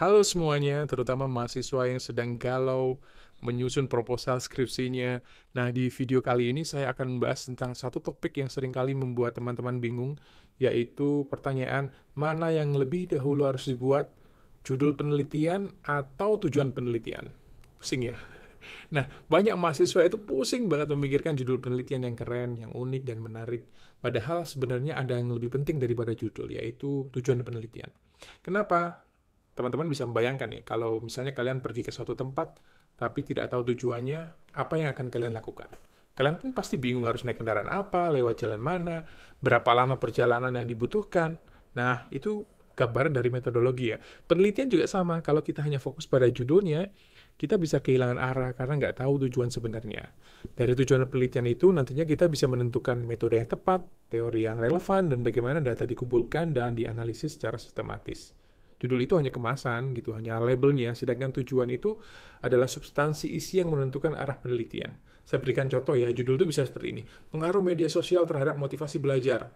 Halo semuanya, terutama mahasiswa yang sedang galau menyusun proposal skripsinya. Nah, di video kali ini saya akan membahas tentang satu topik yang seringkali membuat teman-teman bingung, yaitu pertanyaan mana yang lebih dahulu harus dibuat, judul penelitian atau tujuan penelitian. Pusing ya? Nah, banyak mahasiswa itu pusing banget memikirkan judul penelitian yang keren, yang unik, dan menarik. Padahal sebenarnya ada yang lebih penting daripada judul, yaitu tujuan penelitian. Kenapa? Teman-teman bisa membayangkan nih, kalau misalnya kalian pergi ke suatu tempat, tapi tidak tahu tujuannya, apa yang akan kalian lakukan? Kalian pun pasti bingung harus naik kendaraan apa, lewat jalan mana, berapa lama perjalanan yang dibutuhkan. Nah, itu gambaran dari metodologi ya. Penelitian juga sama, kalau kita hanya fokus pada judulnya, kita bisa kehilangan arah karena nggak tahu tujuan sebenarnya. Dari tujuan penelitian itu, nantinya kita bisa menentukan metode yang tepat, teori yang relevan, dan bagaimana data dikumpulkan dan dianalisis secara sistematis. Judul itu hanya kemasan gitu, hanya labelnya, sedangkan tujuan itu adalah substansi isi yang menentukan arah penelitian. Saya berikan contoh ya, judul itu bisa seperti ini. Pengaruh media sosial terhadap motivasi belajar.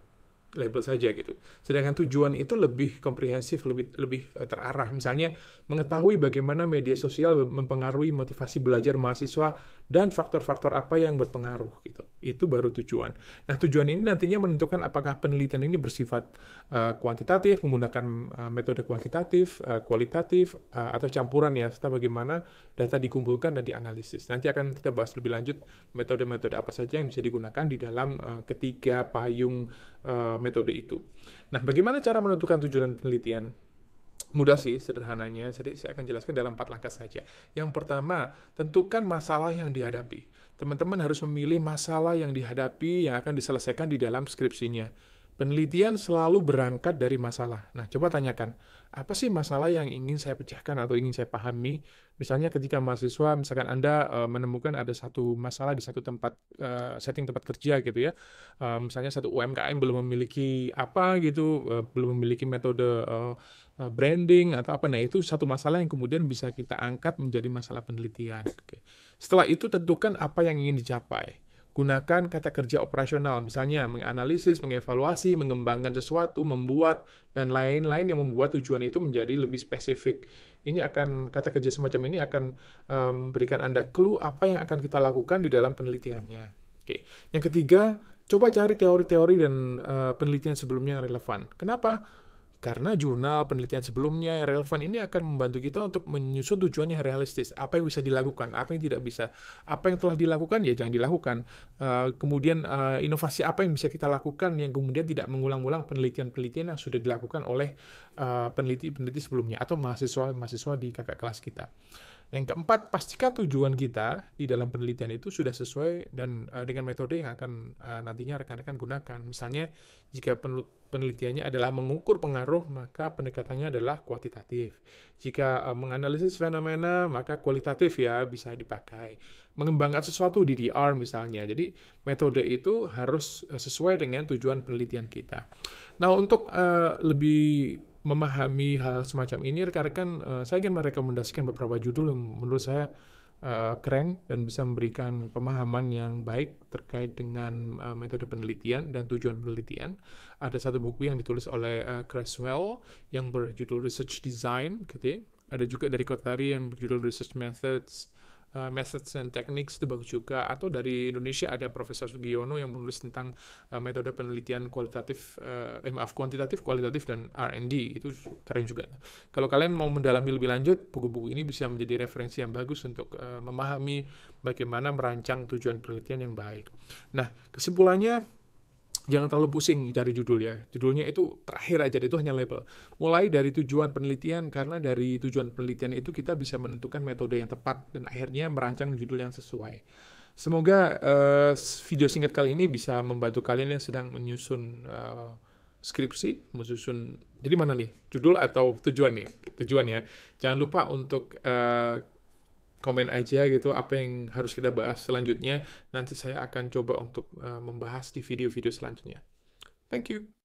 Label saja gitu. Sedangkan tujuan itu lebih komprehensif, lebih lebih terarah. Misalnya mengetahui bagaimana media sosial mempengaruhi motivasi belajar mahasiswa dan faktor-faktor apa yang berpengaruh gitu. Itu baru tujuan. Nah, tujuan ini nantinya menentukan apakah penelitian ini bersifat kuantitatif, menggunakan metode kuantitatif, kualitatif, atau campuran ya, serta bagaimana data dikumpulkan dan dianalisis. Nanti akan kita bahas lebih lanjut metode-metode apa saja yang bisa digunakan di dalam ketiga payung metode itu. Nah, bagaimana cara menentukan tujuan penelitian? Mudah sih, sederhananya. Jadi saya akan jelaskan dalam 4 langkah saja. Yang pertama, tentukan masalah yang dihadapi. Teman-teman harus memilih masalah yang dihadapi yang akan diselesaikan di dalam skripsinya. Penelitian selalu berangkat dari masalah. Nah, coba tanyakan, apa sih masalah yang ingin saya pecahkan atau ingin saya pahami? Misalnya ketika mahasiswa, misalkan Anda menemukan ada satu masalah di satu tempat, setting tempat kerja gitu ya. Misalnya satu UMKM belum memiliki apa gitu, belum memiliki metode branding atau apa. Nah, itu satu masalah yang kemudian bisa kita angkat menjadi masalah penelitian. Oke. Setelah itu tentukan apa yang ingin dicapai. Gunakan kata kerja operasional, misalnya menganalisis, mengevaluasi, mengembangkan sesuatu, membuat, dan lain-lain yang membuat tujuan itu menjadi lebih spesifik. Ini akan, kata kerja semacam ini akan memberikan Anda clue apa yang akan kita lakukan di dalam penelitiannya. Oke. Yang ketiga, coba cari teori-teori dan penelitian sebelumnya yang relevan. Kenapa? Karena jurnal penelitian sebelumnya yang relevan ini akan membantu kita untuk menyusun tujuan yang realistis. Apa yang bisa dilakukan, apa yang tidak bisa. Apa yang telah dilakukan, ya jangan dilakukan. Kemudian inovasi apa yang bisa kita lakukan yang kemudian tidak mengulang-ulang penelitian-penelitian yang sudah dilakukan oleh peneliti-peneliti sebelumnya atau mahasiswa-mahasiswa di kakak kelas kita. Yang keempat, pastikan tujuan kita di dalam penelitian itu sudah sesuai dan dengan metode yang akan nantinya rekan-rekan gunakan. Misalnya, jika penelitiannya adalah mengukur pengaruh, maka pendekatannya adalah kuantitatif. Jika menganalisis fenomena, maka kualitatif ya bisa dipakai. Mengembangkan sesuatu DDR misalnya. Jadi, metode itu harus sesuai dengan tujuan penelitian kita. Nah, untuk lebih memahami hal semacam ini, rekan-rekan, saya ingin merekomendasikan beberapa judul yang menurut saya keren dan bisa memberikan pemahaman yang baik terkait dengan metode penelitian dan tujuan penelitian. Ada satu buku yang ditulis oleh Creswell yang berjudul Research Design, gitu ya. Ada juga dari Kotari yang berjudul Research Methods and Techniques, itu bagus juga. Atau dari Indonesia ada Profesor Sugiono yang menulis tentang metode penelitian kuantitatif, kualitatif, dan R&D. Itu keren juga. Kalau kalian mau mendalami lebih lanjut, buku-buku ini bisa menjadi referensi yang bagus untuk memahami bagaimana merancang tujuan penelitian yang baik. Nah, kesimpulannya, jangan terlalu pusing cari judul ya. Judulnya itu terakhir aja, itu hanya label. Mulai dari tujuan penelitian, karena dari tujuan penelitian itu kita bisa menentukan metode yang tepat dan akhirnya merancang judul yang sesuai. Semoga video singkat kali ini bisa membantu kalian yang sedang menyusun skripsi, menyusun. Jadi mana nih? Judul atau tujuan nih? Tujuan ya. Jangan lupa untuk komen aja gitu apa yang harus kita bahas selanjutnya. Nanti saya akan coba untuk membahas di video-video selanjutnya. Thank you.